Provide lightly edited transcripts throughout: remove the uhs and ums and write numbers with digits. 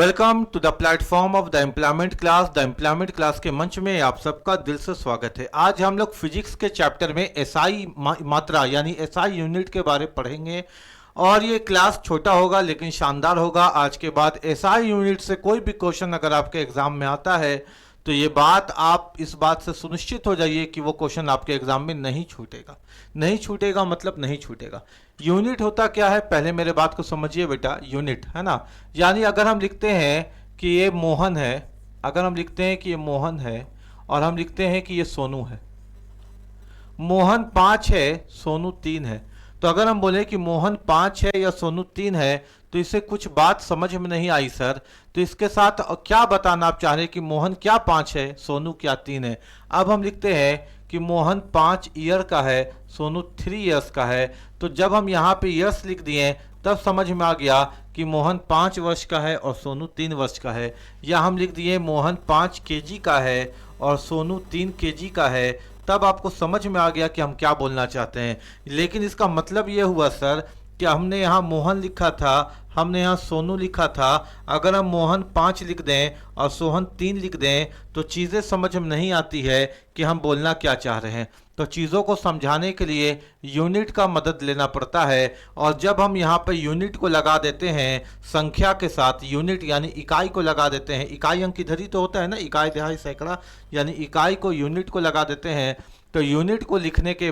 Welcome to the platform of the employment class. The employment class के मंच में आप सबका दिल से स्वागत है। आज हम लोग फिजिक्स के चैप्टर में एसआई मात्रा यानी एसआई यूनिट के बारे में पढ़ेंगे और ये क्लास छोटा होगा लेकिन शानदार होगा। आज के बाद एसआई यूनिट से कोई भी क्वेश्चन अगर आपके एग्जाम में आता है तो ये बात आप इस बात से सुनिश्चित हो जाइए कि वो क्वेश्चन आपके एग्जाम में नहीं छूटेगा। नहीं छूटेगा मतलब नहीं छूटेगा। यूनिट होता क्या है, पहले मेरे बात को समझिए बेटा। यूनिट है ना, यानी अगर हम लिखते हैं कि ये मोहन है, अगर हम लिखते हैं कि ये मोहन है और हम लिखते हैं कि ये सोनू है। मोहन 5 है, सोनू 3 है। तो अगर हम बोले कि मोहन 5 है या सोनू 3 है तो इससे कुछ बात समझ में नहीं आई सर। तो इसके साथ क्या बताना आप चाह रहे हैं कि मोहन क्या 5 है, सोनू क्या 3 है। अब हम लिखते हैं कि मोहन 5 ईयर का है, सोनू 3 ईयर्स का है। तो जब हम यहाँ पे ईयर्स लिख दिए तब समझ में आ गया कि मोहन 5 वर्ष का है और सोनू 3 वर्ष का है। या हम लिख दिए मोहन 5 केजी का है और सोनू 3 केजी का है। तब आपको समझ में आ गया कि हम क्या बोलना चाहते हैं। लेकिन इसका मतलब ये हुआ सर कि हमने यहाँ मोहन लिखा था, हमने यहाँ सोनू लिखा था। अगर हम मोहन 5 लिख दें और सोहन 3 लिख दें तो चीज़ें समझ में नहीं आती है कि हम बोलना क्या चाह रहे हैं। तो चीज़ों को समझाने के लिए यूनिट का मदद लेना पड़ता है। और जब हम यहाँ पर यूनिट को लगा देते हैं संख्या के साथ, यूनिट यानी इकाई को लगा देते हैं, इकाई अंक इधर ही तो होता है ना, इकाई दहाई सैकड़ा, यानी इकाई को यूनिट को लगा देते हैं। तो यूनिट को लिखने के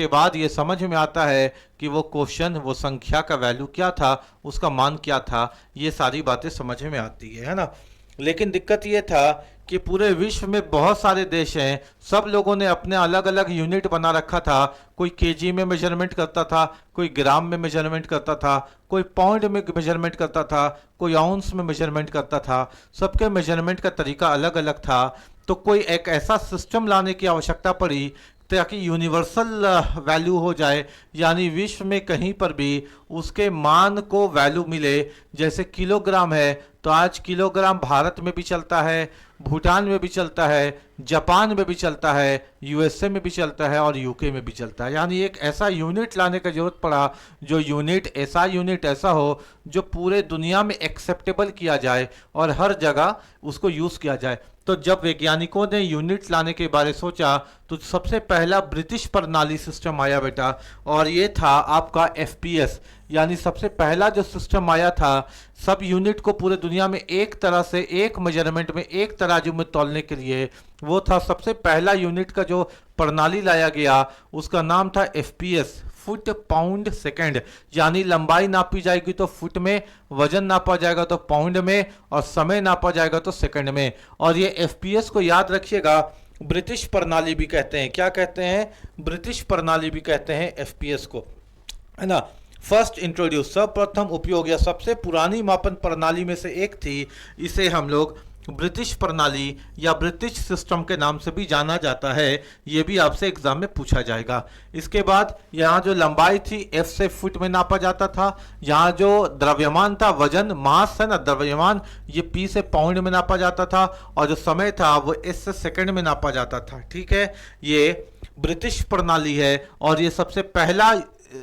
बाद ये समझ में आता है कि वो क्वेश्चन, वो संख्या का वैल्यू क्या था, उसका मान क्या था, ये सारी बातें समझ में आती है ना। लेकिन दिक्कत ये था कि पूरे विश्व में बहुत सारे देश हैं, सब लोगों ने अपने अलग अलग यूनिट बना रखा था। कोई केजी में मेजरमेंट करता था, कोई ग्राम में मेजरमेंट करता था, कोई पाउंड में मेजरमेंट करता था, कोई आउंस में मेजरमेंट करता था। सबके मेजरमेंट का तरीका अलग अलग था। तो कोई एक ऐसा सिस्टम लाने की आवश्यकता पड़ी ताकि यूनिवर्सल वैल्यू हो जाए, यानी विश्व में कहीं पर भी उसके मान को वैल्यू मिले। जैसे किलोग्राम है तो आज किलोग्राम भारत में भी चलता है, भूटान में भी चलता है, जापान में भी चलता है, यूएसए में भी चलता है और यूके में भी चलता है। यानी एक ऐसा यूनिट लाने का जरूरत पड़ा जो यूनिट ऐसा हो जो पूरे दुनिया में एक्सेप्टेबल किया जाए और हर जगह उसको यूज़ किया जाए। तो जब वैज्ञानिकों ने यूनिट लाने के बारे सोचा तो सबसे पहला ब्रिटिश प्रणाली सिस्टम आया बेटा, और ये था आपका एफपीएस। यानी सबसे पहला जो सिस्टम आया था सब यूनिट को पूरे दुनिया में एक तरह से, एक मेजरमेंट में, एक तराजू में तौलने के लिए, वो था सबसे पहला यूनिट का जो प्रणाली लाया गया, उसका नाम था एफपीएस, फुट पाउंड सेकंड। यानी लंबाई नापी जाएगी तो फुट में, वजन नापा जाएगा तो पाउंड में और समय नापा जाएगा तो सेकंड में। और ये एफपीएस को याद रखिएगा, ब्रिटिश प्रणाली भी कहते हैं। क्या कहते हैं? ब्रिटिश प्रणाली भी कहते हैं एफपीएस को, है ना। फर्स्ट इंट्रोड्यूस, सर्वप्रथम उपयोग या सबसे पुरानी मापन प्रणाली में से एक थी। इसे हम लोग ब्रिटिश प्रणाली या ब्रिटिश सिस्टम के नाम से भी जाना जाता है। ये भी आपसे एग्जाम में पूछा जाएगा। इसके बाद यहाँ जो लंबाई थी एफ से फुट में नापा जाता था। यहाँ जो द्रव्यमान था, वजन, मास है ना, द्रव्यमान, ये पी से पाउंड में नापा जाता था। और जो समय था वो एस से सेकंड में नापा जाता था। ठीक है, ये ब्रिटिश प्रणाली है और ये सबसे पहला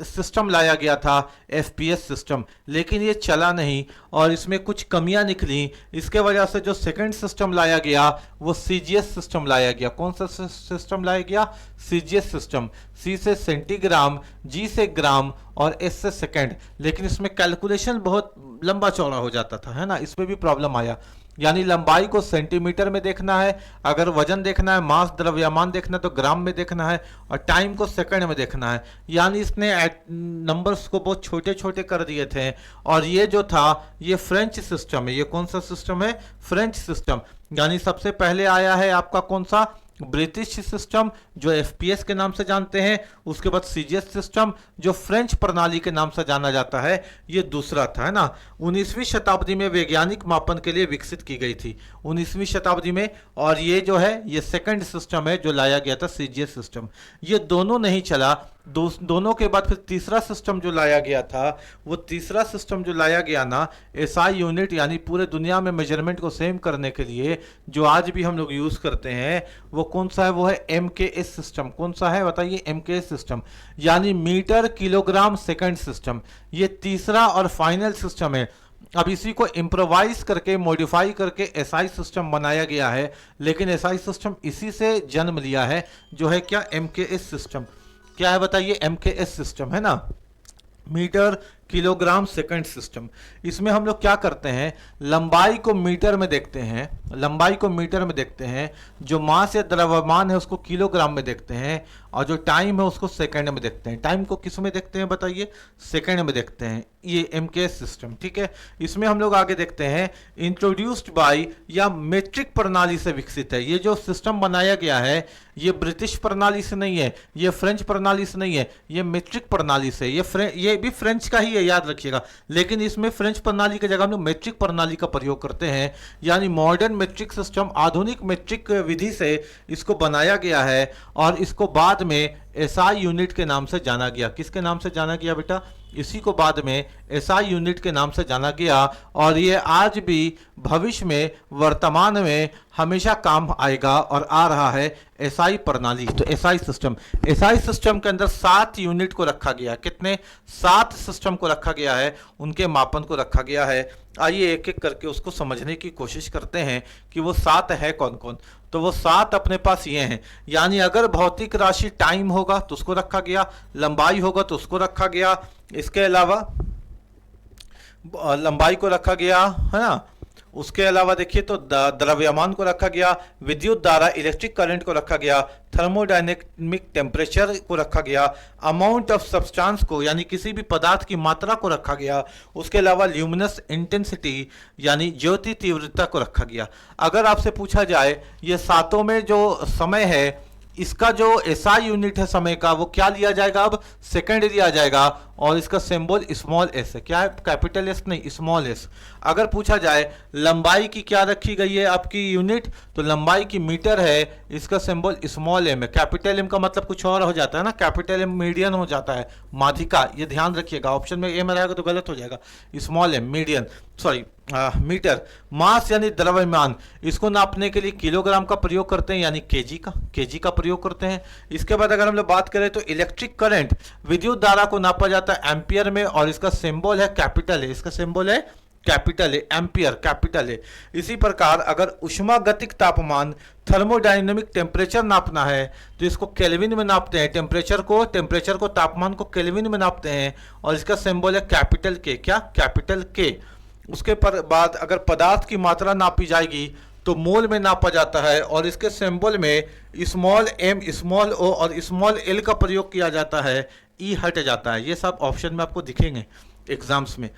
सिस्टम लाया गया था एफपीएस सिस्टम। लेकिन ये चला नहीं और इसमें कुछ कमियां निकली। इसके वजह से जो सेकंड सिस्टम लाया गया वो सीजीएस सिस्टम लाया गया। कौन सा सिस्टम लाया गया? CGS system. सी से सेंटीग्राम, जी से ग्राम और एस से सेकंड। लेकिन इसमें कैलकुलेशन बहुत लंबा चौड़ा हो जाता था, है ना, इसमें भी प्रॉब्लम आया। यानी लंबाई को सेंटीमीटर में देखना है, अगर वजन देखना है, मास द्रव्यमान देखना है तो ग्राम में देखना है, और टाइम को सेकंड में देखना है। यानी इसने नंबर्स को बहुत छोटे छोटे कर दिए थे। और ये जो था ये फ्रेंच सिस्टम है। ये कौन सा सिस्टम है? French system. यानी सबसे पहले आया है आपका कौन सा? ब्रिटिश सिस्टम जो एफपीएस के नाम से जानते हैं। उसके बाद सीजीएस सिस्टम जो फ्रेंच प्रणाली के नाम से जाना जाता है, ये दूसरा था, है ना। 19वीं शताब्दी में वैज्ञानिक मापन के लिए विकसित की गई थी, 19वीं शताब्दी में। और ये जो है ये सेकंड सिस्टम है जो लाया गया था, सीजीएस सिस्टम। ये दोनों नहीं चला। दोनों के बाद फिर तीसरा सिस्टम जो लाया गया था, वो तीसरा सिस्टम जो लाया गया ना, एसआई यूनिट यानी पूरे दुनिया में मेजरमेंट को सेम करने के लिए जो आज भी हम लोग यूज़ करते हैं, वो कौन सा है? वो है एमकेएस सिस्टम। कौन सा है बताइए? एमकेएस सिस्टम, यानी मीटर किलोग्राम सेकंड सिस्टम। ये तीसरा और फाइनल सिस्टम है। अब इसी को इम्प्रोवाइज करके मॉडिफाई करके एसआई सिस्टम बनाया गया है, लेकिन एसआई सिस्टम इसी से जन्म लिया है जो है क्या, एमकेएस सिस्टम। क्या है बताइए, एमकेएस सिस्टम है ना, मीटर किलोग्राम सेकंड सिस्टम। इसमें हम लोग क्या करते हैं, लंबाई को मीटर में देखते हैं, लंबाई को मीटर में देखते हैं, जो मास या द्रव्यमान है उसको किलोग्राम में देखते हैं, और जो टाइम है उसको सेकंड में देखते हैं। टाइम को किस में देखते हैं बताइए, सेकंड में देखते हैं। ये एमकेएस सिस्टम, ठीक है। इसमें हम लोग आगे देखते हैं, इंट्रोड्यूस्ड बाय या मेट्रिक प्रणाली से विकसित है। ये जो सिस्टम बनाया गया है ये ब्रिटिश प्रणाली से नहीं है, ये फ्रेंच प्रणाली से नहीं है, ये मेट्रिक प्रणाली से। ये भी फ्रेंच का ही है, याद रखिएगा, लेकिन इसमें फ्रेंच प्रणाली की जगह हम लोग मेट्रिक प्रणाली का प्रयोग करते हैं, यानी मॉडर्न मेट्रिक सिस्टम, आधुनिक मेट्रिक विधि से इसको बनाया गया है, और इसको बाद में एसआई यूनिट के नाम से जाना गया। किसके नाम से जाना गया बेटा, इसी को बाद में एसआई यूनिट के नाम से जाना गया, और ये आज भी भविष्य में वर्तमान में हमेशा काम आएगा और आ रहा है एसआई प्रणाली। तो एसआई सिस्टम के अंदर 7 यूनिट को रखा गया। कितने, 7 सिस्टम को रखा गया है, उनके मापन को रखा गया है। आइए एक एक करके उसको समझने की कोशिश करते हैं कि वो 7 है कौन कौन। तो वो 7 अपने पास ये हैं, यानी अगर भौतिक राशि टाइम होगा तो उसको रखा गया, लंबाई होगा तो उसको रखा गया, इसके अलावा लंबाई को रखा गया है ना, उसके अलावा देखिए तो द्रव्यमान को रखा गया, विद्युत धारा इलेक्ट्रिक करंट को रखा गया, थर्मोडायनेमिक टेम्परेचर को रखा गया, अमाउंट ऑफ सब्सटेंस को यानी किसी भी पदार्थ की मात्रा को रखा गया, उसके अलावा ल्यूमिनस इंटेंसिटी यानी ज्योति तीव्रता को रखा गया। अगर आपसे पूछा जाए ये सातों में जो समय है इसका जो एसआई यूनिट है समय का वो क्या लिया जाएगा, अब सेकंड लिया जाएगा, और इसका सिंबल स्मॉल एस है। क्या है, कैपिटल एस नहीं, स्मॉल एस। अगर पूछा जाए लंबाई की क्या रखी गई है आपकी यूनिट, तो लंबाई की मीटर है, इसका सिंबल स्मॉल एम है। कैपिटल एम का मतलब कुछ और हो जाता है ना, कैपिटल एम मीडियन हो जाता है, माध्यिका, ये ध्यान रखिएगा, ऑप्शन में एम रहेगा तो गलत हो जाएगा, small M median, sorry meter. Mass यानी द्रव्यमान, इसको नापने के लिए किलोग्राम का प्रयोग करते हैं, यानी केजी का प्रयोग करते हैं। इसके बाद अगर हम लोग बात करें तो इलेक्ट्रिक करंट, विद्युत धारा को नापा जाता है एम्पियर में, और इसका सिंबल है कैपिटल है, इसका सिंबल है कैपिटल है, एम्पियर कैपिटल है। इसी प्रकार अगर उष्मागतिक तापमान, थर्मोडायनेमिक टेम्परेचर नापना है तो इसको केल्विन में नापते हैं, टेम्परेचर को तापमान को केल्विन में नापते हैं, और इसका सिंबल है कैपिटल के, क्या, कैपिटल के। उसके बाद अगर पदार्थ की मात्रा नापी जाएगी तो मोल में नापा जाता है, और इसके सिंबल में स्मॉल एम, स्मॉल ओ और स्मॉल एल का प्रयोग किया जाता है, ई हट जाता है। ये सब ऑप्शन में आपको दिखेंगे एग्जाम्स में।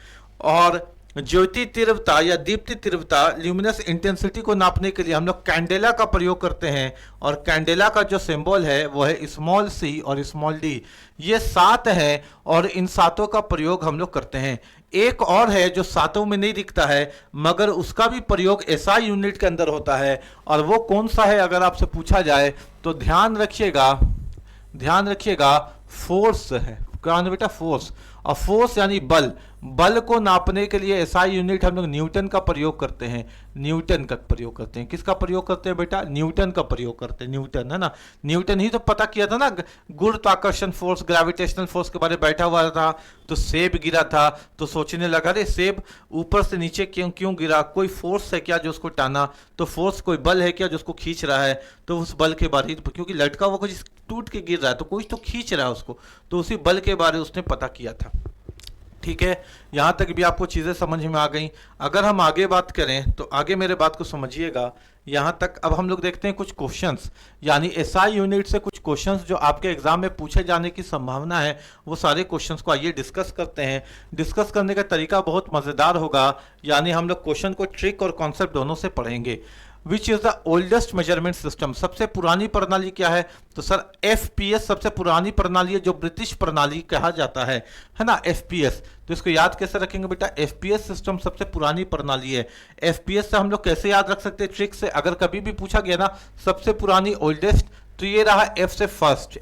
और ज्योति तीव्रता या दीप्ति तीव्रता, ल्यूमिनस इंटेंसिटी को नापने के लिए हम लोग कैंडेला का प्रयोग करते हैं, और कैंडेला का जो सिंबल है वो है स्मॉल सी और स्मॉल डी। ये 7 हैं और इन 7 का प्रयोग हम लोग करते हैं। एक और है जो 7 में नहीं दिखता है मगर उसका भी प्रयोग एसआई यूनिट के अंदर होता है, और वो कौन सा है अगर आपसे पूछा जाए तो ध्यान रखिएगा फोर्स है। क्या बेटा, फोर्स। और फोर्स यानी बल को नापने के लिए एसआई यूनिट हम लोग न्यूटन का प्रयोग करते हैं, किसका प्रयोग करते हैं बेटा, न्यूटन का प्रयोग करते हैं, न्यूटन है ना, न्यूटन ही तो पता किया था ना गुरुत्वाकर्षण फोर्स, ग्रेविटेशनल फोर्स के बारे में बैठा हुआ था, तो सेब गिरा था तो सोचने लगा अरे सेब ऊपर से नीचे क्यों गिरा, कोई फोर्स है क्या जो उसको टाना, तो फोर्स कोई बल है क्या जो उसको खींच रहा है, तो उस बल के बारे में, क्योंकि लटका हुआ कुछ टूट के गिर रहा है तो कोई तो खींच रहा है उसको, तो उसी बल के बारे में उसने पता किया था। ठीक है, यहाँ तक भी आपको चीज़ें समझ में आ गई। अगर हम आगे बात करें तो आगे मेरे बात को समझिएगा। यहाँ तक अब हम लोग देखते हैं कुछ क्वेश्चंस, यानी एसआई यूनिट से कुछ क्वेश्चंस जो आपके एग्जाम में पूछे जाने की संभावना है, वो सारे क्वेश्चंस को आइए डिस्कस करते हैं। डिस्कस करने का तरीका बहुत मज़ेदार होगा, यानी हम लोग क्वेश्चन को ट्रिक और कॉन्सेप्ट दोनों से पढ़ेंगे। Which is the oldest measurement system, सबसे पुरानी प्रणाली क्या है, तो सर एफपीएस सबसे पुरानी प्रणाली है जो ब्रिटिश प्रणाली कहा जाता है ना, एफपीएस। तो इसको याद कैसे रखेंगे बेटा, एफपीएस सिस्टम सबसे पुरानी प्रणाली है। एफपीएस से हम लोग कैसे याद रख सकते हैं, ट्रिक से। अगर कभी भी पूछा गया ना सबसे पुरानी ओल्डेस्ट, तो ये रहा एफ से फर्स्ट,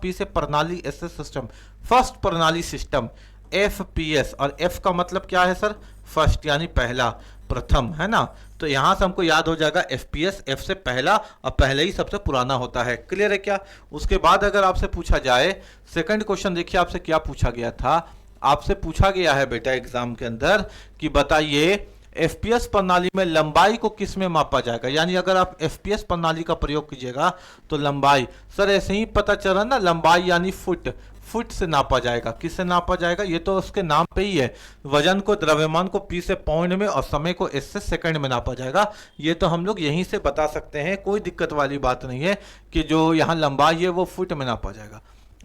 पी से प्रणाली, एस से सिस्टम, फर्स्ट प्रणाली सिस्टम एफपीएस। और एफ का मतलब क्या है सर, फर्स्ट यानी पहला, प्रथम, है ना। तो यहां से हमको याद हो जाएगा एफपीएस, एफ से पहला और पहले ही सबसे पुराना होता है। क्लियर है क्या। उसके बाद अगर आपसे पूछा जाए सेकंड क्वेश्चन, देखिए आपसे क्या पूछा गया था, आपसे पूछा गया है बेटा एग्जाम के अंदर कि बताइए एफपीएस प्रणाली में लंबाई को किस में मापा जाएगा। यानी अगर आप एफपीएस प्रणाली का प्रयोग कीजिएगा तो लंबाई, सर ऐसे ही पता चला ना, लंबाई यानी फुट, फुट से नापा जाएगा। किससे नापा जाएगा, ये तो उसके नाम पे ही है। वजन को, द्रव्यमान को पी से पाउंड में और समय को एस से सेकंड में नापा जाएगा। ये तो हम लोग यहीं से बता सकते हैं, कोई दिक्कत वाली बात नहीं है कि जो यहाँ लंबाई है वो फुट में नापा जाएगा।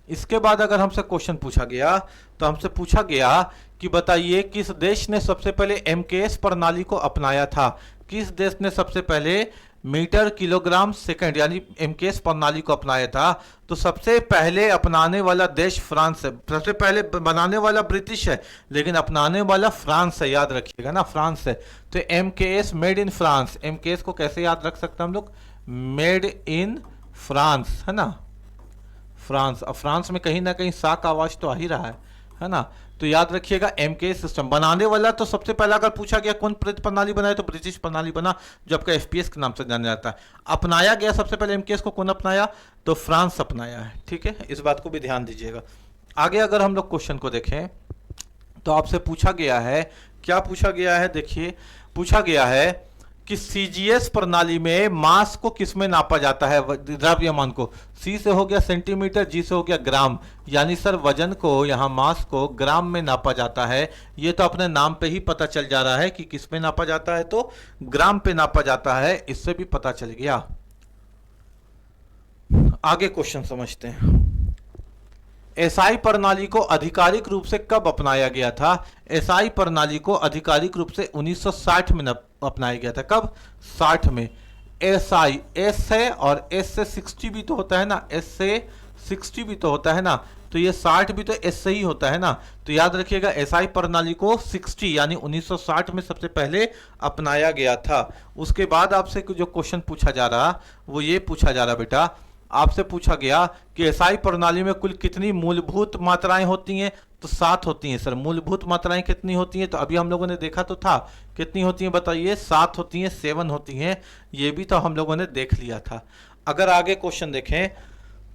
इसके बाद अगर हमसे क्वेश्चन पूछा गया तो हमसे पूछा गया कि बताइए किस देश ने सबसे पहले एमकेएस प्रणाली को अपनाया था। किस देश ने सबसे पहले मीटर किलोग्राम सेकंड यानी एमकेएस प्रणाली को अपनाया था। तो सबसे पहले अपनाने वाला देश फ्रांस है। सबसे पहले बनाने वाला ब्रिटिश है लेकिन अपनाने वाला फ्रांस है, याद रखिएगा ना, फ्रांस है। तो MKS made in France, MKS को कैसे याद रख सकते हैं हम लोग, मेड इन फ्रांस, है ना, फ्रांस। अब फ्रांस में कहीं ना कहीं सा का आवाज तो आ ही रहा है ना। तो याद रखिएगा एमकेएस सिस्टम बनाने वाला, तो सबसे पहला अगर पूछा गया कौन प्रणाली बनाया तो ब्रिटिश प्रणाली बना, जो आपका एफपीएस के नाम से जाना जाता है। अपनाया गया सबसे पहले एमकेएस को कौन अपनाया, तो फ्रांस अपनाया है। ठीक है, इस बात को भी ध्यान दीजिएगा। आगे अगर हम लोग क्वेश्चन को देखें तो आपसे पूछा गया है, क्या पूछा गया है, देखिए पूछा गया है कि सीजीएस प्रणाली में मास को किस में नापा जाता है, द्रव्यमान को। सी से हो गया सेंटीमीटर, जी से हो गया ग्राम, यानी सर वजन को, यहाँ मास को ग्राम में नापा जाता है। ये तो अपने नाम पे ही पता चल जा रहा है कि किस में नापा जाता है, तो ग्राम पे नापा जाता है, इससे भी पता चल गया। आगे क्वेश्चन समझते हैं। एसआई प्रणाली को आधिकारिक रूप से कब अपनाया गया था। एसआई प्रणाली को आधिकारिक रूप से 1960 में अपनाया गया था। कब, 60 में। एसआई, एस है और एस से 60 भी तो होता है ना, एस से 60 भी तो होता है ना, तो ये 60 भी तो एस से ही होता है ना। तो याद रखिएगा एसआई प्रणाली को 60 यानी 1960 में सबसे पहले अपनाया गया था। उसके बाद आपसे जो क्वेश्चन पूछा जा रहा वो ये पूछा जा रहा बेटा, आपसे पूछा गया कि एसआई प्रणाली में कुल कितनी मूलभूत मात्राएं होती हैं, तो 7 होती हैं। सर मूलभूत मात्राएं कितनी होती हैं, तो अभी हम लोगों ने देखा तो था, कितनी होती हैं बताइए, 7 होती हैं, 7 होती हैं, ये भी तो हम लोगों ने देख लिया था। अगर आगे क्वेश्चन देखें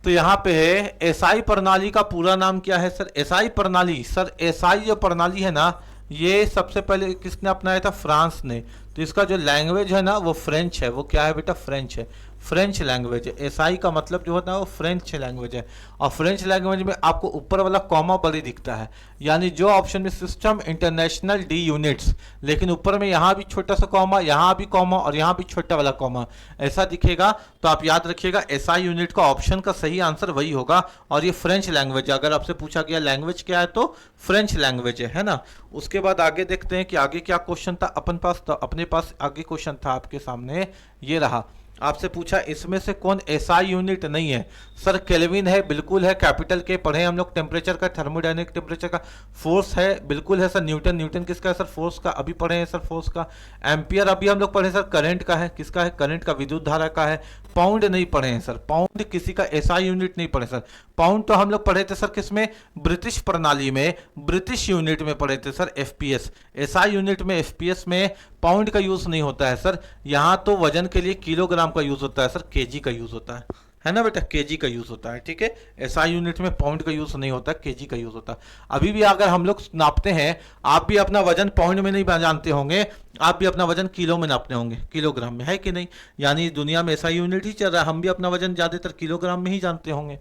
तो यहाँ पे है एसआई प्रणाली का पूरा नाम क्या है। सर एसआई प्रणाली, सर एसआई जो प्रणाली है ना, ये सबसे पहले किसने अपनाया था, फ्रांस ने। तो इसका जो लैंग्वेज है ना वो फ्रेंच है। वो क्या है बेटा, फ्रेंच है, फ्रेंच लैंग्वेज है। एसआई का मतलब जो होता है वो फ्रेंच लैंग्वेज है। और फ्रेंच लैंग्वेज में आपको ऊपर वाला कॉमा बड़ी दिखता है, यानी जो ऑप्शन में सिस्टम इंटरनेशनल डी यूनिट्स, लेकिन ऊपर में यहाँ भी छोटा सा कॉमा, यहाँ भी कॉमा और यहाँ भी छोटा वाला कॉमा ऐसा दिखेगा। तो आप याद रखिएगा एसआई यूनिट का ऑप्शन का सही आंसर वही होगा। और ये फ्रेंच लैंग्वेज है। अगर आपसे पूछा गया लैंग्वेज क्या है तो फ्रेंच लैंग्वेज है ना। उसके बाद आगे देखते हैं कि आगे क्या क्वेश्चन था अपन पास। तो अपने पास आगे क्वेश्चन था आपके सामने, ये रहा। आपसे पूछा इसमें से कौन एसआई यूनिट नहीं है। सर केल्विन है, बिल्कुल है, कैपिटल के पढ़े हम लोग, टेम्परेचर का, थर्मोडायनेमिक टेम्परेचर का। फोर्स है, बिल्कुल है सर, न्यूटन, न्यूटन किसका है सर, फोर्स का, अभी पढ़े हैं सर फोर्स का। एम्पियर अभी हम लोग पढ़े सर, करंट का है, किसका है, करंट का, विद्युत धारा का है। पाउंड नहीं पढ़े हैं सर, पाउंड किसी का एसआई यूनिट नहीं पढ़े सर। पाउंड तो हम लोग पढ़े थे सर किसमें, ब्रिटिश प्रणाली में, ब्रिटिश यूनिट में पढ़े थे सर, एफपीएस। एसआई यूनिट में, एफपीएस में पाउंड का यूज नहीं होता है सर। यहाँ तो वजन के लिए किलोग्राम का यूज होता है सर, केजी का यूज होता है ना बेटा, केजी का यूज होता है। ठीक है, एसआई यूनिट में पाउंड का यूज नहीं होता, केजी का यूज होता है। अभी भी अगर हम लोग नापते हैं, आप भी अपना वजन पाउंड में नहीं जानते होंगे, आप भी अपना वजन किलो में नापते होंगे, किलोग्राम में, है कि नहीं। यानी दुनिया में एसआई यूनिट ही चल रहा है, हम भी अपना वजन ज्यादातर किलोग्राम में ही जानते होंगे,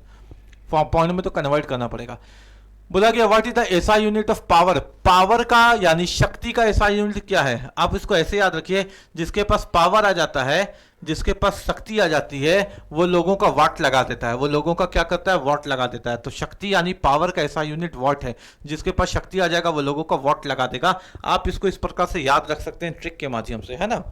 पाउंड में तो कन्वर्ट करना पड़ेगा। बोला गया what is the SI unit of power. Power का यानी शक्ति का एसआई यूनिट क्या है, आप इसको ऐसे याद रखिए, जिसके पास पावर आ जाता है, जिसके पास शक्ति आ जाती है, वो लोगों का वाट लगा देता है। वो लोगों का क्या करता है, वाट लगा देता है। तो शक्ति यानी पावर का एसआई यूनिट वाट है। जिसके पास शक्ति आ जाएगा वो लोगों का वाट लगा देगा। आप इसको इस प्रकार से याद रख सकते हैं ट्रिक के माध्यम से, है ना।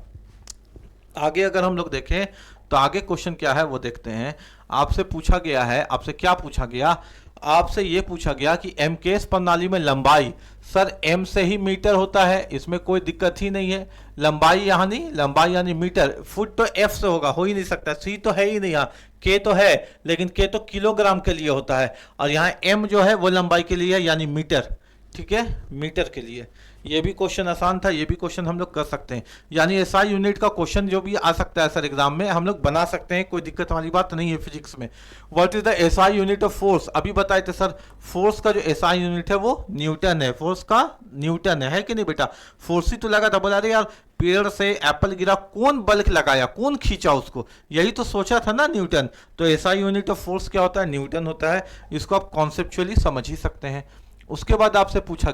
आगे अगर हम लोग देखें तो आगे क्वेश्चन क्या है वो देखते हैं। आपसे पूछा गया है, आपसे क्या पूछा गया, आपसे ये पूछा गया कि एमकेएस प्रणाली में लंबाई, सर एम से ही मीटर होता है, इसमें कोई दिक्कत ही नहीं है। लंबाई यहाँ नहीं, लंबाई यानी मीटर, फुट तो एफ से होगा, हो ही नहीं सकता, सी तो है ही नहीं, यहाँ के तो है लेकिन के तो किलोग्राम के लिए होता है, और यहाँ एम जो है वो लंबाई के लिए है यानी मीटर। ठीक है, मीटर के लिए। ये भी क्वेश्चन आसान था, ये भी क्वेश्चन हम लोग कर सकते हैं। यानी एसआई यूनिट का क्वेश्चन जो भी आ सकता है सर एग्जाम में, हम लोग बना सकते हैं, कोई दिक्कत वाली बात नहीं है फिजिक्स में। What is the SI unit of force? अभी बताए थे सर, फोर्स का जो एसआई यूनिट है वो न्यूटन है। फोर्स का न्यूटन है कि नहीं बेटा? फोर्स ही तो लगा था, बोला अरे यार पेड़ से एप्पल गिरा, कौन बल्क लगाया, कौन खींचा उसको, यही तो सोचा था ना न्यूटन। तो एसआई यूनिट ऑफ फोर्स क्या होता है? न्यूटन होता है। इसको आप कॉन्सेप्चुअली समझ ही सकते हैं। उसके बाद आपसे पूछा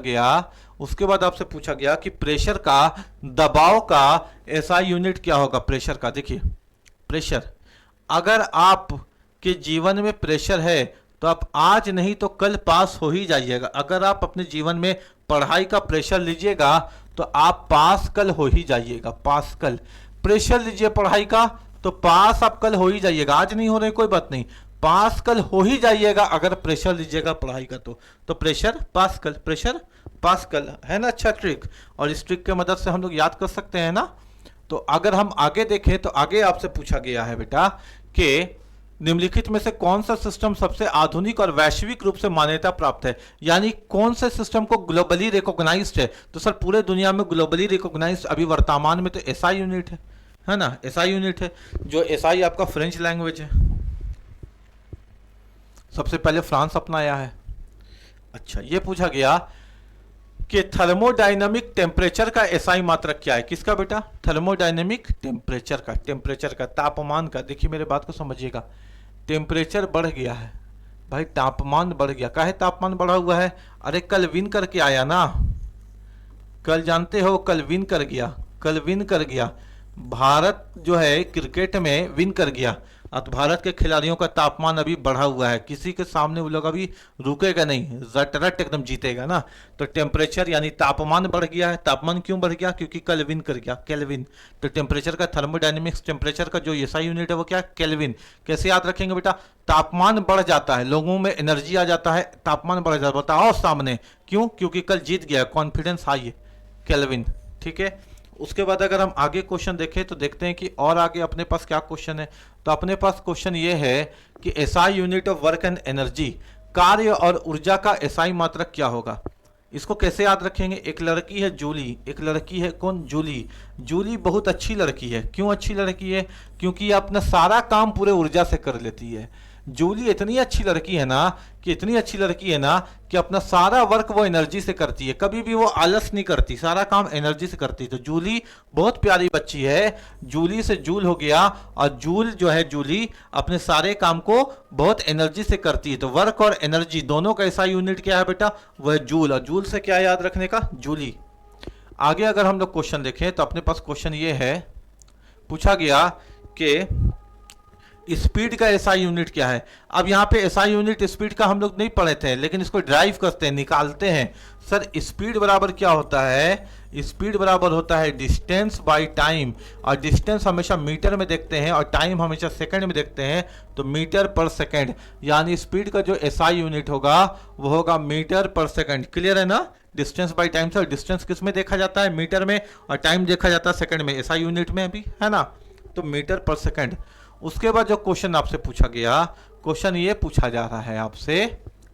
गया कि प्रेशर का, दबाव का एसआई यूनिट क्या होगा? प्रेशर का, देखिए प्रेशर, अगर आप के जीवन में प्रेशर है तो आप आज नहीं तो कल पास हो ही जाइएगा। अगर आप अपने जीवन में पढ़ाई का प्रेशर लीजिएगा तो आप पास कल हो ही जाइएगा। पास कल प्रेशर लीजिए पढ़ाई का तो पास आप कल हो ही जाइएगा। आज नहीं हो रहे कोई बात नहीं, पास कल हो ही जाइएगा अगर प्रेशर लीजिएगा पढ़ाई का। तो प्रेशर पास कल, प्रेशर पास कल, है ना? अच्छा ट्रिक, और इस ट्रिक के मदद से हम लोग याद कर सकते हैं ना। तो अगर हम आगे देखें तो आगे आपसे पूछा गया है बेटा कि निम्नलिखित में से कौन सा सिस्टम सबसे आधुनिक और वैश्विक रूप से मान्यता प्राप्त है? यानी कौन से सिस्टम को ग्लोबली रिकॉग्नाइज्ड है? तो सर पूरे दुनिया में ग्लोबली रिकॉग्नाइज्ड अभी वर्तमान में तो एसआई यूनिट है ना? एसआई यूनिट है, जो एसआई आपका फ्रेंच लैंग्वेज है, सबसे पहले फ्रांस अपनाया है। अच्छा, ये पूछा गया कि थर्मोडायनामिक टेम्परेचर का एसआई मात्रक क्या है? किसका बेटा? थर्मोडायनामिक टेम्परेचर का, तापमान का। देखिए मेरे बात को समझिएगा, टेम्परेचर बढ़ गया है भाई, तापमान बढ़ गया। काहे तापमान बढ़ा हुआ है? अरे कल विन करके आया ना, कल जानते हो कल विन कर गया, भारत जो है क्रिकेट में विन कर गया। अब भारत के खिलाड़ियों का तापमान अभी बढ़ा हुआ है, किसी के सामने वो लोग अभी रुकेगा नहीं, रट रट एकदम जीतेगा ना। तो टेम्परेचर यानी तापमान बढ़ गया है। तापमान क्यों बढ़ गया? क्योंकि कल विन कर गया, केल्विन। तो टेम्परेचर का, थर्मोडायनेमिक्स टेम्परेचर का जो एसआई यूनिट है वो क्या? केल्विन। कैसे याद रखेंगे बेटा? तापमान बढ़ जाता है, लोगों में एनर्जी आ जाता है, तापमान बढ़ जाता है। बताओ सामने क्यों? क्योंकि कल जीत गया, कॉन्फिडेंस हाई है, केल्विन। ठीक है, उसके बाद अगर हम आगे क्वेश्चन देखें तो देखते हैं कि और आगे अपने पास क्या क्वेश्चन है। तो अपने पास क्वेश्चन ये है कि SI unit of work and energy, कार्य और ऊर्जा का एसआई मात्रक क्या होगा? इसको कैसे याद रखेंगे? एक लड़की है जूली, एक लड़की है कौन? जूली। जूली बहुत अच्छी लड़की है। क्यों अच्छी लड़की है? क्योंकि ये अपना सारा काम पूरे ऊर्जा से कर लेती है। जूली इतनी अच्छी लड़की है ना कि अपना सारा वर्क वो एनर्जी से करती है, कभी भी वो आलस नहीं करती, सारा काम एनर्जी से करती है। तो जूली बहुत प्यारी बच्ची है, जूली से जूल हो गया, और जूल जो है, जूली अपने सारे काम को बहुत एनर्जी से करती है। तो वर्क और एनर्जी दोनों का ऐसा यूनिट क्या है बेटा? वह जूल। और जूल से क्या याद रखने का? जूली। आगे अगर हम लोग क्वेश्चन देखें तो अपने पास क्वेश्चन ये है, पूछा गया कि स्पीड का एसआई यूनिट क्या है? अब यहाँ पे एसआई यूनिट स्पीड का हम लोग नहीं पढ़े थे, लेकिन इसको ड्राइव करते हैं, निकालते हैं। सर स्पीड बराबर क्या होता है? स्पीड बराबर होता है डिस्टेंस बाय टाइम, और डिस्टेंस हमेशा मीटर में देखते हैं और टाइम हमेशा सेकंड में देखते हैं। तो मीटर पर सेकंड, यानी स्पीड का जो एसआई यूनिट होगा वो होगा मीटर पर सेकंड। क्लियर है ना? Distance by time. Sir distance किस में देखा जाता है? मीटर में, और टाइम देखा जाता है सेकंड में, एसआई यूनिट में भी, है ना? तो मीटर पर सेकंड। उसके बाद जो क्वेश्चन आपसे पूछा गया, क्वेश्चन ये पूछा जा रहा है आपसे,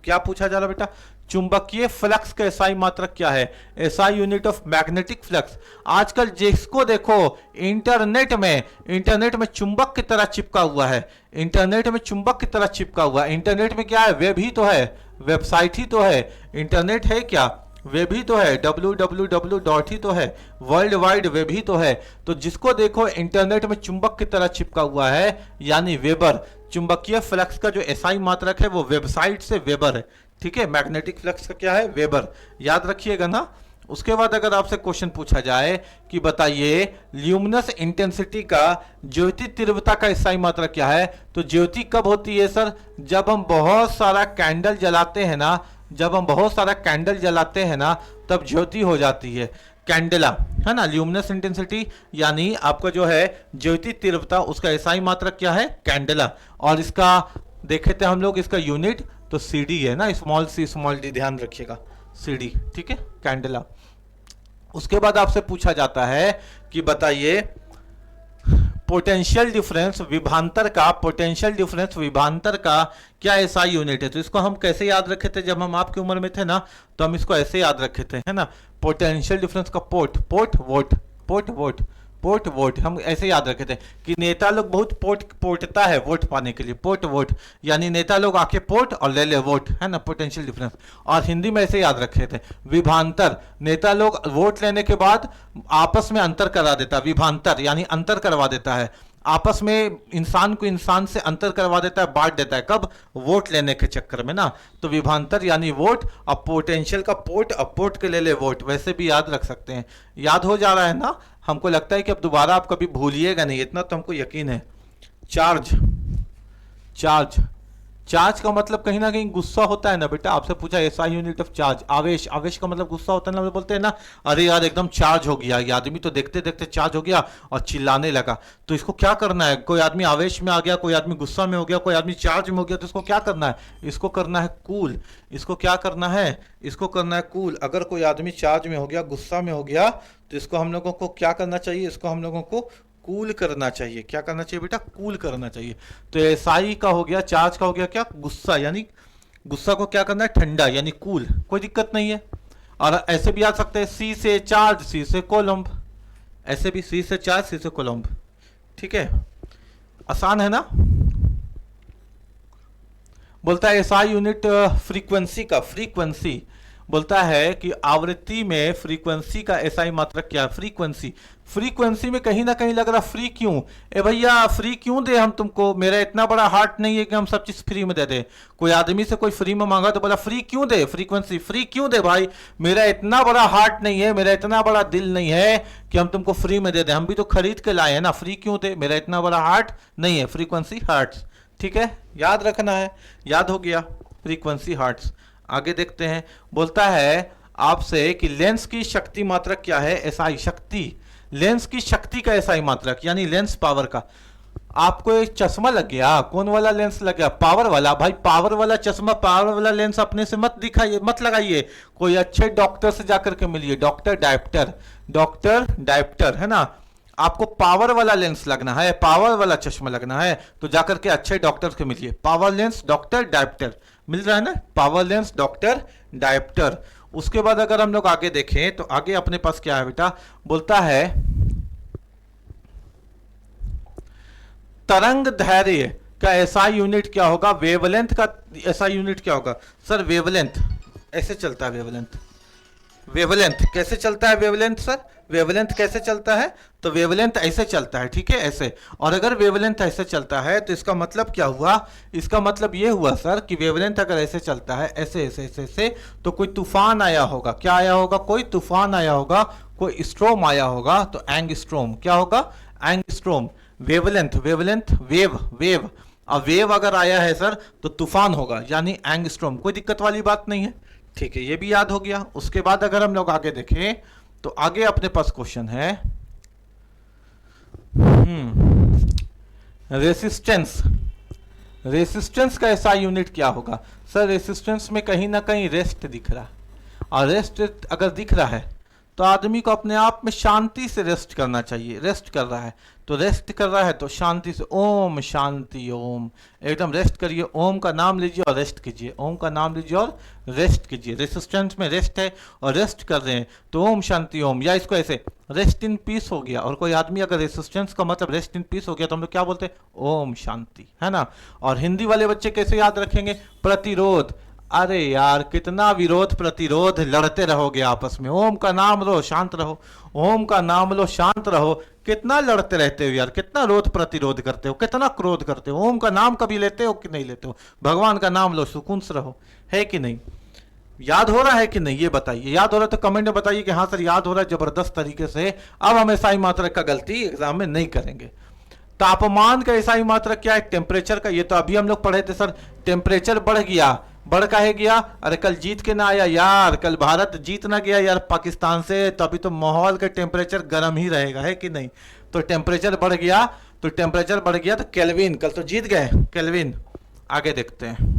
क्या पूछा जा रहा है बेटा? चुंबकीय फ्लक्स का एसआई मात्रक क्या है? SI unit of magnetic flux. आजकल जिसको देखो इंटरनेट में चुंबक की तरह चिपका हुआ है, इंटरनेट में चुंबक की तरह चिपका हुआ है। इंटरनेट में क्या है? वेब ही तो है, वेबसाइट ही तो है। इंटरनेट है क्या? वेब ही तो है, www डॉट ही तो है, वर्ल्ड वाइड वेब ही तो है। तो जिसको देखो इंटरनेट में चुंबक की तरह चिपका हुआ है, यानी वेबर। चुंबकीय फ्लक्स का जो एसआई मात्रक है वो वेबसाइट से वेबर है। ठीक है, मैग्नेटिक फ्लक्स का क्या है? वेबर। याद रखिएगा ना। उसके बाद अगर आपसे क्वेश्चन पूछा जाए कि बताइए ल्यूमिनस इंटेंसिटी का ज्योति तीव्रता का एसआई मात्रक क्या है? तो ज्योति कब होती है सर? जब हम बहुत सारा कैंडल जलाते हैं ना, तब ज्योति हो जाती है, कैंडेला, है ना? ल्यूमिनस इंटेंसिटी यानी आपका जो है ज्योति तीव्रता, उसका एसआई मात्रक क्या है? कैंडेला। और इसका देखे थे हम लोग, इसका यूनिट तो सीडी है ना, स्मॉल सी स्मॉल डी, ध्यान रखिएगा, सीडी। ठीक है, कैंडेला। उसके बाद आपसे पूछा जाता है कि बताइए पोटेंशियल डिफरेंस विभांतर का, पोटेंशियल डिफरेंस विभांतर का क्या एसआई यूनिट है। तो इसको हम कैसे याद रखे थे, जब हम आपकी उम्र में थे ना, तो हम इसको ऐसे याद रखे थे, है ना, पोटेंशियल डिफरेंस का pot, pot volt, pot volt, pot volt, हम ऐसे याद रखे थे कि नेता लोग बहुत पोटता है वोट पाने के लिए, पोट वोट, यानी नेता लोग आके पोट और ले ले वोट, है ना, पोटेंशियल डिफरेंस। और हिंदी में ऐसे याद रखे थे विभांतर, नेता लोग वोट लेने के बाद आपस में अंतर करा देता, विभांतर यानी अंतर करवा देता है, आपस में इंसान को इंसान से अंतर करवा देता है, बांट देता है, कब, वोट लेने के चक्कर में ना। तो विभांतर यानी वोट, अब पोटेंशियल का पोट, अब पोट के ले ले वोट, वैसे भी याद रख सकते हैं। याद हो जा रहा है ना, हमको लगता है कि अब दोबारा आप कभी भूलिएगा नहीं, इतना तो हमको यकीन है। चार्ज, चार्ज, चार्ज का मतलब कहीं ना कहीं गुस्सा होता है ना बेटा, आपसे पूछा एसआई यूनिट ऑफ चार्ज, आवेश, आवेश का मतलब गुस्सा होता है ना, बोलते हैं ना अरे यार एकदम चार्ज हो गया, ये आदमी तो देखते देखते चार्ज हो गया और चिल्लाने लगा। तो इसको क्या करना है, कोई आदमी आवेश में आ गया, कोई आदमी गुस्सा में हो गया, कोई आदमी चार्ज में हो गया, तो इसको क्या करना है, इसको करना है कूल। इसको क्या करना है, इसको करना है कूल। अगर कोई आदमी चार्ज में हो गया, गुस्सा में हो गया, तो इसको हम लोगों को क्या करना चाहिए, इसको हम लोगों को कूल करना चाहिए। क्या करना चाहिए बेटा, कूल करना चाहिए। तो एसआई का हो गया, चार्ज का हो गया क्या, गुस्सा, यानी गुस्सा को क्या करना है, ठंडा, यानी कूल, कोई दिक्कत नहीं है। और ऐसे भी आ सकते हैं सी से चार्ज, सी से कोलम्ब, ऐसे भी सी से चार्ज, सी से कोलम्ब, ठीक है, आसान है ना। बोलता है एसआई यूनिट फ्रीक्वेंसी का, फ्रीक्वेंसी बोलता है कि आवृत्ति में फ्रीक्वेंसी का एसआई मात्रक क्या है, फ्रीक्वेंसी। फ्रीक्वेंसी में कहीं ना कहीं लग रहा फ्री क्यों, ए भैया फ्री क्यों दे हम तुमको, मेरा इतना बड़ा हार्ट नहीं है कि हम सब चीज फ्री में दे दे। कोई आदमी से कोई फ्री में मांगा तो बोला फ्री क्यों दे, फ्रीक्वेंसी फ्री क्यों दे भाई, मेरा इतना बड़ा हार्ट नहीं है, मेरा इतना बड़ा दिल नहीं है कि हम तुमको फ्री में दे दे, हम भी तो खरीद के लाए हैं ना, फ्री क्यों दे, मेरा इतना बड़ा हार्ट नहीं है, फ्रीक्वेंसी हर्ट्स, ठीक है, याद रखना है, याद हो गया, फ्रीक्वेंसी हर्ट्स। आगे देखते हैं, बोलता है आपसे कि लेंस की शक्ति मात्रक क्या है, एसआई शक्ति, लेंस की शक्ति का एसआई मात्रक यानी लेंस पावर का। आपको एक चश्मा लग गया, कौन वाला लेंस लग गया, पावर वाला, भाई पावर वाला चश्मा, पावर वाला लेंस अपने से मत दिखाइए, मत लगाइए, कोई अच्छे डॉक्टर से जाकर के मिलिए, डॉक्टर डायप्टर, डॉक्टर डायप्टर, है ना। आपको पावर वाला लेंस लगना है, पावर वाला चश्मा लगना है, तो जाकर के अच्छे डॉक्टर से मिलिए, पावर लेंस डॉक्टर डायप्टर, मिल रहा है ना, पावर लेंस डॉक्टर डायप्टर। उसके बाद अगर हम लोग आगे देखें तो आगे अपने पास क्या है बेटा, बोलता है तरंग धैर्य का एसआई यूनिट क्या होगा, वेवलेंथ का एसआई यूनिट क्या होगा। सर वेवलेंथ ऐसे चलता है, वेवलेंथ, वेवलेंथ कैसे चलता है, वेवलेंथ सर, वेवलेंथ कैसे चलता है, तो वेवलेंथ ऐसे चलता है, ठीक है, ऐसे। और अगर वेवलेंथ ऐसे चलता है तो इसका मतलब क्या हुआ, इसका मतलब ये हुआ सर कि वेवलेंथ अगर ऐसे चलता है, ऐसे ऐसे ऐसे ऐसे, तो कोई तूफान आया होगा, क्या आया होगा, कोई तूफान आया होगा, कोई स्ट्रोम आया होगा, तो एंगस्ट्रोम, क्या होगा, angstrom. Wavelength, wavelength, wave, wave, अब वेव अगर आया है सर तो तूफान होगा, यानी एंगस्ट्रोम, कोई दिक्कत वाली बात नहीं है, ठीक है, ये भी याद हो गया। उसके बाद अगर हम लोग आगे देखें तो आगे अपने पास क्वेश्चन है रेसिस्टेंस, रेसिस्टेंस का ऐसा यूनिट क्या होगा। सर रेसिस्टेंस में कहीं ना कहीं रेस्ट दिख रहा है, और रेस्ट अगर दिख रहा है तो आदमी को अपने आप में शांति से रेस्ट करना चाहिए, रेस्ट कर रहा है तो रेस्ट कर रहा है तो शांति से, ओम शांति ओम, एकदम रेस्ट करिए, ओम का नाम लीजिए और रेस्ट कीजिए, ओम का नाम लीजिए और रेस्ट कीजिए। रेसिस्टेंस में रेस्ट है और रेस्ट कर रहे हैं तो ओम शांति ओम, या इसको ऐसे रेस्ट इन पीस हो गया। और कोई आदमी अगर रेसिस्टेंस का मतलब रेस्ट इन पीस हो गया तो हम लोग क्या बोलते हैं, ओम शांति, है ना। और हिंदी वाले बच्चे कैसे याद रखेंगे, प्रतिरोध, अरे यार कितना विरोध प्रतिरोध लड़ते रहोगे आपस में, ओम का नाम लो शांत रहो, ओम का नाम लो शांत रहो, कितना लड़ते रहते हो यार, कितना रोध प्रतिरोध करते हो, कितना क्रोध करते हो। ओम का नाम कभी लेते हो कि नहीं लेते हो, भगवान का नाम लो, सुकून से रहो, है कि नहीं। याद हो रहा है कि नहीं, ये बताइए, याद हो रहा है तो कमेंट में बताइए कि हाँ सर याद हो रहा है जबरदस्त तरीके से। अब हम एसआई मात्रक का गलती एग्जाम में नहीं करेंगे। तापमान का एसआई मात्रक क्या है, टेम्परेचर का, ये तो अभी हम लोग पढ़े थे सर। टेम्परेचर बढ़ गया, बढ़ काहे गया, अरे कल जीत के ना आया यार, कल भारत जीत ना गया यार पाकिस्तान से, तो अभी तो माहौल का टेम्परेचर गर्म ही रहेगा, है कि नहीं। तो टेम्परेचर बढ़ गया, तो टेम्परेचर बढ़ गया तो केल्विन, कल तो जीत गए केल्विन। आगे देखते हैं,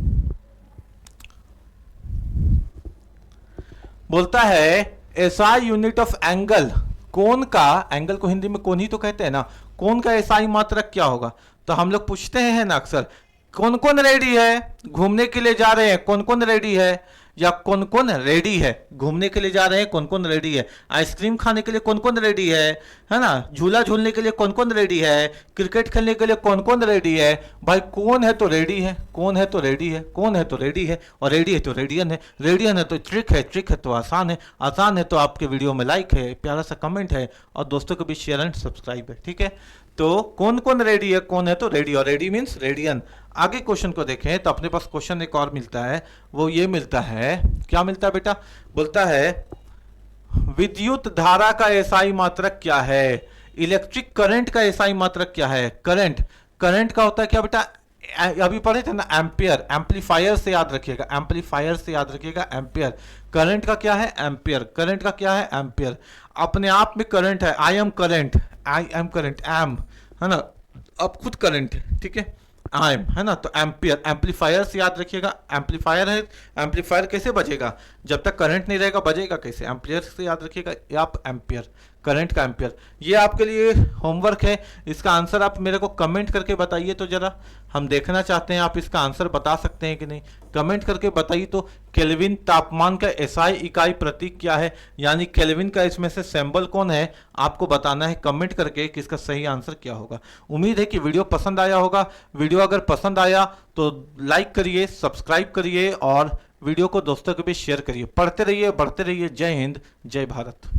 बोलता है एसआई यूनिट ऑफ एंगल, कोण का, एंगल को हिंदी में कोण ही तो कहते हैं ना, कौन का एसआई मात्रक क्या होगा? तो हम लोग पूछते हैं ना अक्सर, कौन कौन रेडी है घूमने के लिए जा रहे हैं, कौन कौन रेडी है, या कौन कौन रेडी है घूमने के लिए जा रहे हैं, कौन कौन रेडी है, आइसक्रीम खाने के लिए कौन कौन रेडी है ना, झूला झूलने के लिए कौन कौन रेडी है, क्रिकेट खेलने के लिए कौन कौन रेडी है। भाई कौन है तो रेडी है, कौन है तो रेडी है, कौन है तो रेडी है, और रेडी है तो रेडियन है, रेडियन है तो ट्रिक है, ट्रिक है तो आसान है, आसान है तो आपके वीडियो में लाइक है, प्यारा सा कमेंट है, और दोस्तों को भी शेयर एंड सब्सक्राइब है। ठीक है, तो कौन कौन रेडी है, कौन है तो रेडी, और रेडी मीन्स रेडियन। आगे क्वेश्चन को देखें तो अपने पास क्वेश्चन एक और मिलता है, वो ये मिलता है, क्या मिलता है बेटा? बोलता है विद्युत धारा का एसआई मात्रक क्या है, इलेक्ट्रिक करंट का एसआई मात्रक क्या है। करंट, करंट का होता है क्या बेटा? अभी पढ़े थे ना एम्पियर, एम्पलीफायर से याद रखिएगा, एम्पलीफायर से याद रखिएगा एम्पियर। करंट का क्या है? एम्पियर। करंट का क्या है? एम्पियर। अपने आप में करंट है, I am current, I am current, am है ना, अब खुद करंट है, ठीक है, आई एम है ना, तो एम्पियर। एम्पलीफायर से याद रखिएगा, एम्पलीफायर है, एम्पलीफायर कैसे बजेगा? जब तक करंट नहीं रहेगा बजेगा कैसे? एम्पियर से याद रखिएगा, आप एम्पियर, करंट का एम्पियर। ये आपके लिए होमवर्क है, इसका आंसर आप मेरे को कमेंट करके बताइए तो जरा, हम देखना चाहते हैं आप इसका आंसर बता सकते हैं कि नहीं, कमेंट करके बताइए। तो केल्विन तापमान का एसआई इकाई प्रतीक क्या है, यानी केल्विन का इसमें से सिंबल कौन है, आपको बताना है कमेंट करके कि इसका सही आंसर क्या होगा। उम्मीद है कि वीडियो पसंद आया होगा। वीडियो अगर पसंद आया तो लाइक करिए, सब्सक्राइब करिए, और वीडियो को दोस्तों के भी शेयर करिए। पढ़ते रहिए, बढ़ते रहिए। जय हिंद, जय भारत।